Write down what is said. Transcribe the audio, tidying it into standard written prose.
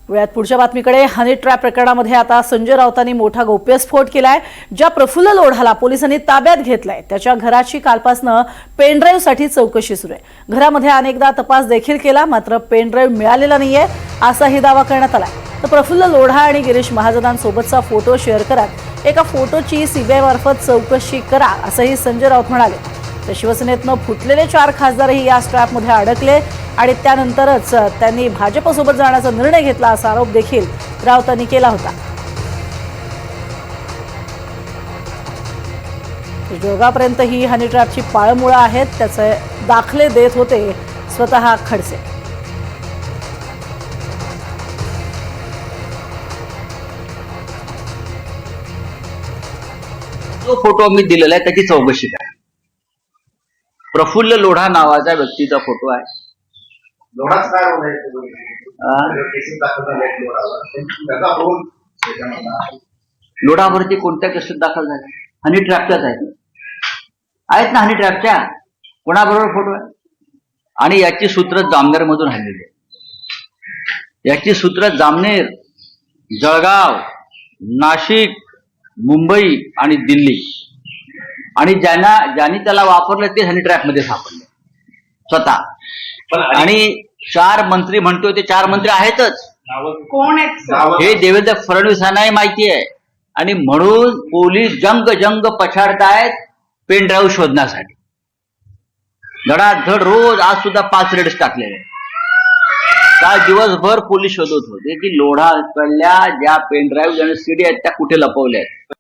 वेळात पुढच्या बातमीकडे. Honey trap प्रकरणामध्ये आता संजय राऊतांनी मोठा गौप्यस्फोट केलाय. ज्या प्रफुल्ल लोढाला पोलिसांनी ताब्यात घेतलंय त्याच्या घराची कालपासनं पेनड्राईव्हसाठी चौकशी सुरू आहे. घरामध्ये अनेकदा तपास देखील केला, मात्र पेनड्राईव्ह मिळालेला नाहीये असाही दावा करण्यात आलाय. तर प्रफुल्ल लोढा आणि गिरीश महाजनांसोबतचा फोटो शेअर करत एका फोटोची सीबीआय मार्फत चौकशी करा असंही संजय राऊत म्हणाले. तर शिवसेनेतनं फुटलेले 4 खासदारही या ट्रॅपमध्ये अडकले आणि त्यानंतरच त्यांनी भाजपसोबत जाण्याचा निर्णय घेतला असा आरोप देखील राऊतांनी केला होता. जळगावपर्यंत ही हनी ट्रॅपची पाळमुळं आहेत, त्याचे दाखले देत होते स्वतः खडसे. जो फोटो मी दिलेला आहे त्याची चौकशी करा. प्रफुल्ल लोढा नावाच्या व्यक्तीचा फोटो आहे. लोढाच काय होणार लोढावरती कोणत्या केसेस दाखल झाल्या? हनी ट्रॅपच्याच आहेत ना, हनी ट्रॅपच्या कोणाबरोबर फोटो आहे? आणि याची सूत्र जामनेर मधून हल्लेली आहे. याची सूत्र जामनेर, जळगाव, नाशिक, मुंबई आणि दिल्ली, आणि ज्यांनी त्याला वापरलं ते हनी ट्रॅप मध्ये सापडले स्वतः. आणि 4 मंत्री म्हणतोय ते 4 मंत्री आहेतच. कोण आहेत? हे देवेंद्र फडणवीसांनाही माहिती आहे. आणि म्हणून पोलीस जंग पछाडतायत पेनड्राईव्ह शोधण्यासाठी. धडाधड रोज आज सुद्धा 5 रेड्स टाकलेले. काल दिवसभर पोलीस शोधत होते की लोढाकडल्या ज्या पेनड्राईव्ह आणि सीडी आहेत त्या कुठे लपवल्या आहेत.